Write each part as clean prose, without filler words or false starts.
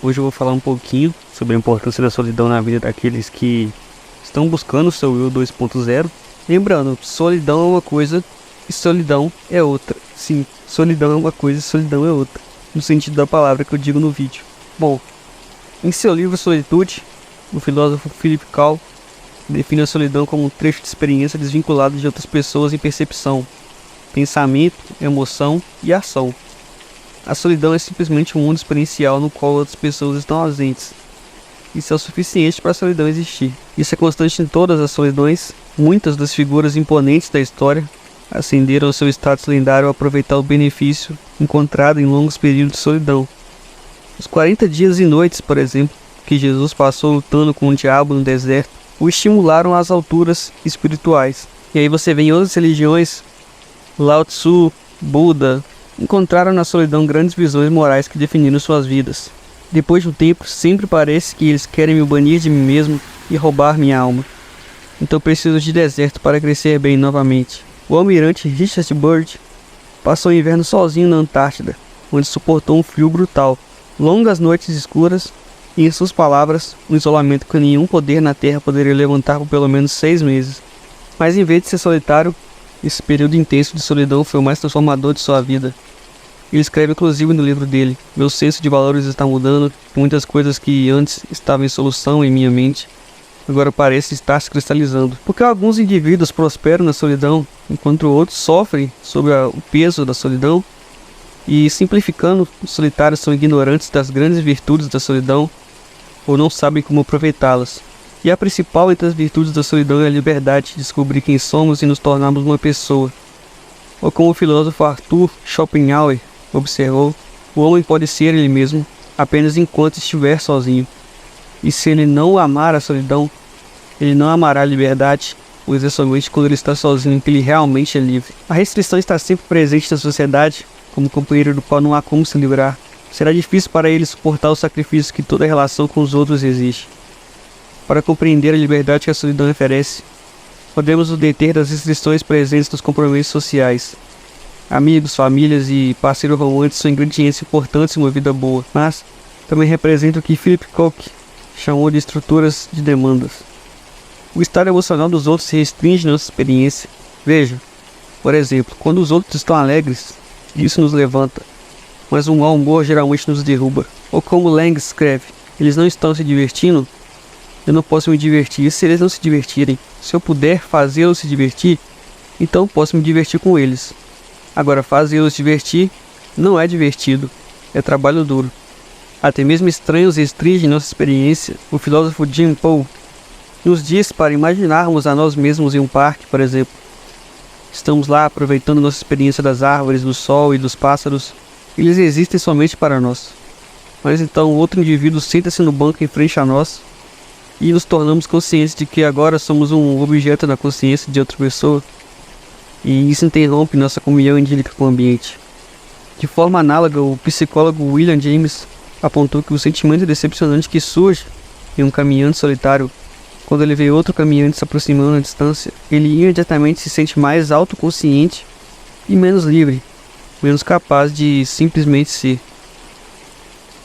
Hoje eu vou falar um pouquinho sobre a importância da solidão na vida daqueles que estão buscando o seu eu 2.0. Lembrando, solidão é uma coisa e solidão é outra. Sim, solidão é uma coisa e solidão é outra, no sentido da palavra que eu digo no vídeo. Bom, em seu livro Solitude, o filósofo Philip K. define a solidão como um trecho de experiência desvinculado de outras pessoas em percepção, pensamento, emoção e ação. A solidão é simplesmente um mundo experiencial no qual outras pessoas estão ausentes. Isso é o suficiente para a solidão existir. Isso é constante em todas as solidões. Muitas das figuras imponentes da história ascenderam ao seu status lendário ao aproveitar o benefício encontrado em longos períodos de solidão. Os 40 dias e noites, por exemplo, que Jesus passou lutando com o diabo no deserto, o estimularam às alturas espirituais. E aí você vê em outras religiões, Lao Tzu, Buda, encontraram na solidão grandes visões morais que definiram suas vidas. Depois de um tempo, sempre parece que eles querem me banir de mim mesmo e roubar minha alma. Então preciso de deserto para crescer bem novamente. O almirante Richard Byrd passou o inverno sozinho na Antártida, onde suportou um frio brutal, longas noites escuras e, em suas palavras, um isolamento que nenhum poder na Terra poderia levantar por pelo menos 6 meses. Mas em vez de ser solitário, esse período intenso de solidão foi o mais transformador de sua vida. Ele escreve inclusive no livro dele: meu senso de valores está mudando, muitas coisas que antes estavam em solução em minha mente, agora parecem estar se cristalizando. Porque alguns indivíduos prosperam na solidão, enquanto outros sofrem sob o peso da solidão, e simplificando, os solitários são ignorantes das grandes virtudes da solidão, ou não sabem como aproveitá-las. E a principal entre as virtudes da solidão é a liberdade de descobrir quem somos e nos tornarmos uma pessoa. Ou como o filósofo Arthur Schopenhauer observou, o homem pode ser ele mesmo apenas enquanto estiver sozinho. E se ele não amar a solidão, ele não amará a liberdade, pois é somente quando ele está sozinho que ele realmente é livre. A restrição está sempre presente na sociedade, como companheiro do qual não há como se livrar. Será difícil para ele suportar o sacrifício que toda relação com os outros exige. Para compreender a liberdade que a solidão oferece, podemos nos deter das restrições presentes nos compromissos sociais. Amigos, famílias e parceiros românticos são ingredientes importantes em uma vida boa, mas também representam o que Philip Koch chamou de estruturas de demandas. O estado emocional dos outros se restringe nossa experiência. Veja, por exemplo, quando os outros estão alegres, isso nos levanta, mas um mau humor geralmente nos derruba. Ou como Lang escreve: eles não estão se divertindo, eu não posso me divertir se eles não se divertirem. Se eu puder fazê-los se divertir, então posso me divertir com eles. Agora, fazê-los divertir não é divertido, é trabalho duro. Até mesmo estranhos restringem nossa experiência. O filósofo Jim Poe nos diz para imaginarmos a nós mesmos em um parque, por exemplo. Estamos lá aproveitando nossa experiência das árvores, do sol e dos pássaros. Eles existem somente para nós. Mas então outro indivíduo senta-se no banco em frente a nós e nos tornamos conscientes de que agora somos um objeto da consciência de outra pessoa. E isso interrompe nossa comunhão idílica com o ambiente. De forma análoga, o psicólogo William James apontou que o sentimento decepcionante que surge em um caminhante solitário, quando ele vê outro caminhante se aproximando à distância, ele imediatamente se sente mais autoconsciente e menos livre, menos capaz de simplesmente ser.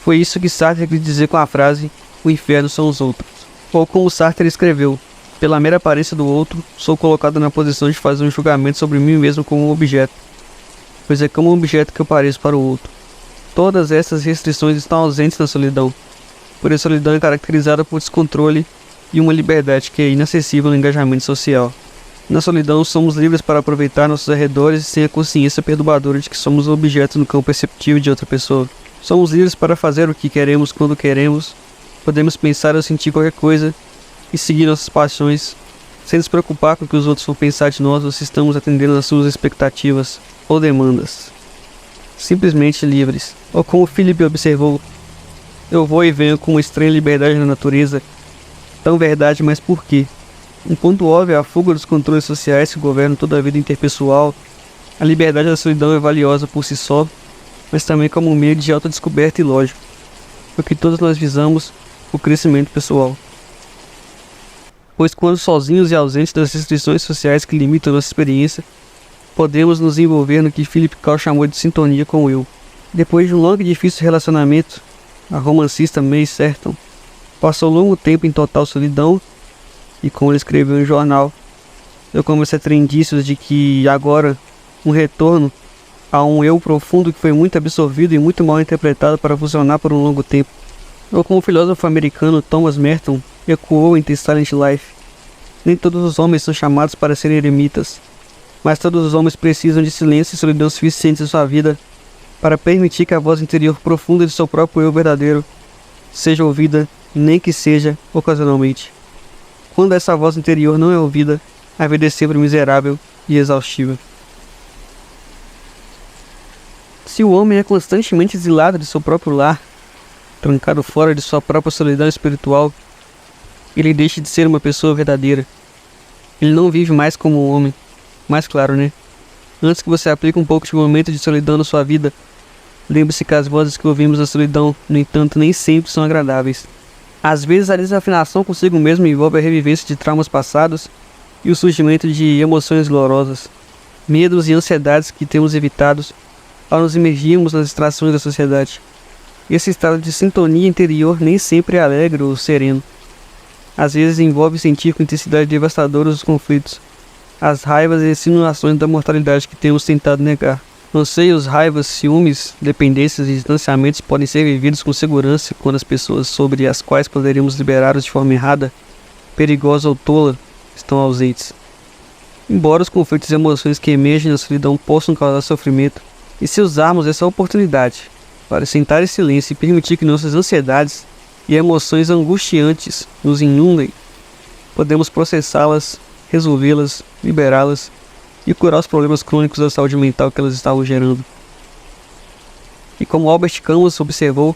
Foi isso que Sartre quis dizer com a frase: o inferno são os outros. Ou como Sartre escreveu: pela mera aparência do outro, sou colocado na posição de fazer um julgamento sobre mim mesmo como um objeto, pois é como um objeto que eu pareço para o outro. Todas essas restrições estão ausentes na solidão, por a solidão é caracterizada por descontrole e uma liberdade que é inacessível no engajamento social. Na solidão, somos livres para aproveitar nossos arredores sem a consciência perturbadora de que somos objeto no campo perceptivo de outra pessoa. Somos livres para fazer o que queremos quando queremos, podemos pensar ou sentir qualquer coisa e seguir nossas paixões, sem nos preocupar com o que os outros vão pensar de nós ou se estamos atendendo às suas expectativas ou demandas. Simplesmente livres. Ou como Philip observou: eu vou e venho com uma estranha liberdade na natureza, tão verdade, mas por quê? Um ponto óbvio é a fuga dos controles sociais que governam toda a vida interpessoal. A liberdade da solidão é valiosa por si só, mas também como um meio de autodescoberta e lógico, porque todos nós visamos o crescimento pessoal. Pois quando sozinhos e ausentes das restrições sociais que limitam nossa experiência, podemos nos envolver no que Philip K. chamou de sintonia com o eu. Depois de um longo e difícil relacionamento, a romancista May Serton, passou longo tempo em total solidão e, como ele escreveu em um jornal, eu comecei a ter indícios de que agora um retorno a um eu profundo que foi muito absorvido e muito mal interpretado para funcionar por um longo tempo. Ou como o filósofo americano Thomas Merton ecoou em The Silent Life: nem todos os homens são chamados para serem eremitas, mas todos os homens precisam de silêncio e solidão suficientes em sua vida para permitir que a voz interior profunda de seu próprio eu verdadeiro seja ouvida, nem que seja ocasionalmente. Quando essa voz interior não é ouvida, a vida é sempre miserável e exaustiva. Se o homem é constantemente exilado de seu próprio lar, trancado fora de sua própria solidão espiritual, ele deixa de ser uma pessoa verdadeira. Ele não vive mais como um homem. Mas claro, né? Antes que você aplique um pouco de momento de solidão na sua vida, lembre-se que as vozes que ouvimos na solidão, no entanto, nem sempre são agradáveis. Às vezes a desafinação consigo mesmo envolve a revivência de traumas passados e o surgimento de emoções dolorosas, medos e ansiedades que temos evitados ao nos imergirmos nas distrações da sociedade. Esse estado de sintonia interior nem sempre é alegre ou sereno. Às vezes envolve sentir com intensidade devastadora os conflitos, as raivas e insinuações da mortalidade que temos tentado negar. Anseios, raivas, ciúmes, dependências e distanciamentos podem ser vividos com segurança quando as pessoas sobre as quais poderíamos liberar-os de forma errada, perigosa ou tola estão ausentes. Embora os conflitos e emoções que emergem na solidão possam causar sofrimento, e se usarmos essa oportunidade para sentar em silêncio e permitir que nossas ansiedades e emoções angustiantes nos inundem, podemos processá-las, resolvê-las, liberá-las e curar os problemas crônicos da saúde mental que elas estavam gerando. E como Albert Camus observou,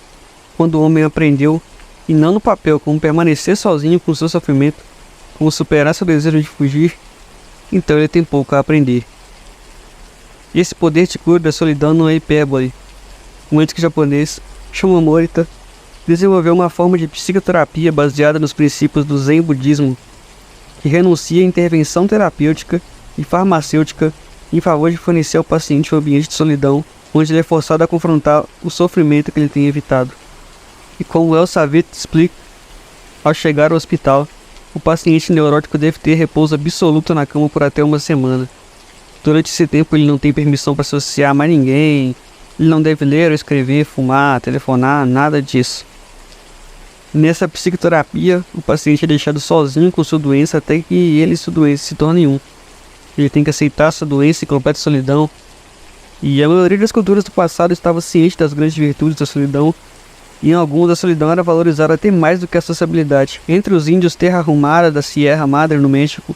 quando o homem aprendeu, e não no papel, como permanecer sozinho com seu sofrimento, como superar seu desejo de fugir, então ele tem pouco a aprender. E esse poder de cura da solidão não é hipérbole. O médico japonês Shunmyo Morita desenvolveu uma forma de psicoterapia baseada nos princípios do Zen budismo, que renuncia à intervenção terapêutica e farmacêutica em favor de fornecer ao paciente um ambiente de solidão, onde ele é forçado a confrontar o sofrimento que ele tem evitado. E como El Savit explica, ao chegar ao hospital, o paciente neurótico deve ter repouso absoluto na cama por até uma semana. Durante esse tempo ele não tem permissão para associar a mais ninguém, ele não deve ler ou escrever, fumar, telefonar, nada disso. Nessa psicoterapia, o paciente é deixado sozinho com sua doença até que ele e sua doença se tornem um. Ele tem que aceitar sua doença em completa solidão, e a maioria das culturas do passado estava ciente das grandes virtudes da solidão, e em algumas a solidão era valorizada até mais do que a sociabilidade. Entre os índios Terra Humara da Sierra Madre no México,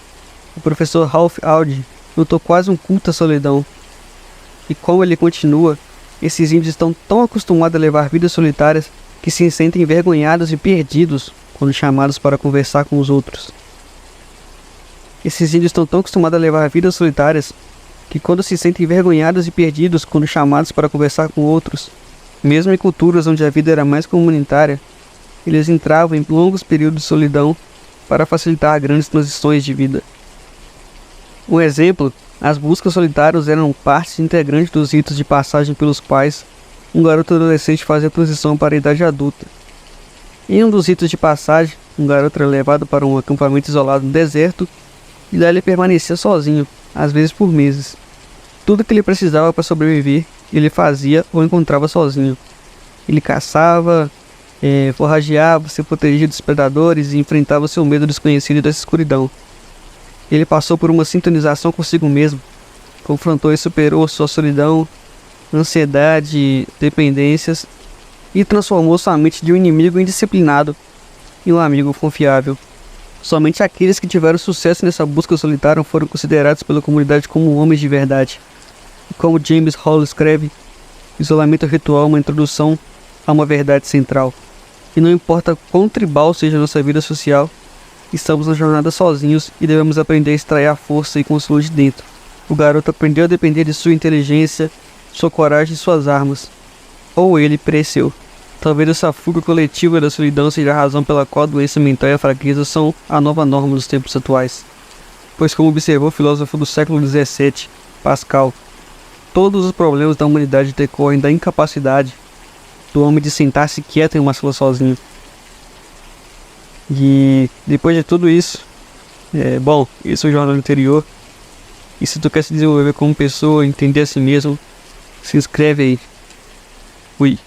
o professor Ralph Aldi notou quase um culto à solidão. E como ele continua, esses índios estão tão acostumados a levar vidas solitárias que se sentem envergonhados e perdidos quando chamados para conversar com os outros. Esses índios estão tão acostumados a levar vidas solitárias que quando se sentem envergonhados e perdidos quando chamados para conversar com outros, mesmo em culturas onde a vida era mais comunitária, eles entravam em longos períodos de solidão para facilitar grandes transições de vida. Um exemplo, as buscas solitárias eram parte integrante dos ritos de passagem pelos quais um garoto adolescente fazia a transição para a idade adulta. Em um dos ritos de passagem, um garoto era levado para um acampamento isolado no deserto e lá ele permanecia sozinho, às vezes por meses. Tudo que ele precisava para sobreviver, ele fazia ou encontrava sozinho. Ele caçava, forrageava, se protegia dos predadores e enfrentava seu medo desconhecido dessa escuridão. Ele passou por uma sintonização consigo mesmo, confrontou e superou sua solidão, ansiedade, dependências e transformou sua mente de um inimigo indisciplinado em um amigo confiável. Somente aqueles que tiveram sucesso nessa busca solitária foram considerados pela comunidade como homens de verdade. E como James Hall escreve, isolamento ritual é uma introdução a uma verdade central. E não importa quão tribal seja a nossa vida social, estamos na jornada sozinhos e devemos aprender a extrair a força e consolo de dentro. O garoto aprendeu a depender de sua inteligência, sua coragem e suas armas. Ou ele pereceu. Talvez essa fuga coletiva da solidão seja a razão pela qual a doença mental e a fraqueza são a nova norma nos tempos atuais. Pois como observou o filósofo do século XVII, Pascal, todos os problemas da humanidade decorrem da incapacidade do homem de sentar-se quieto em uma sala sozinho. E depois de tudo isso, bom, esse é o jornal anterior. E se tu quer se desenvolver como pessoa, entender a si mesmo, se inscreve aí. Fui.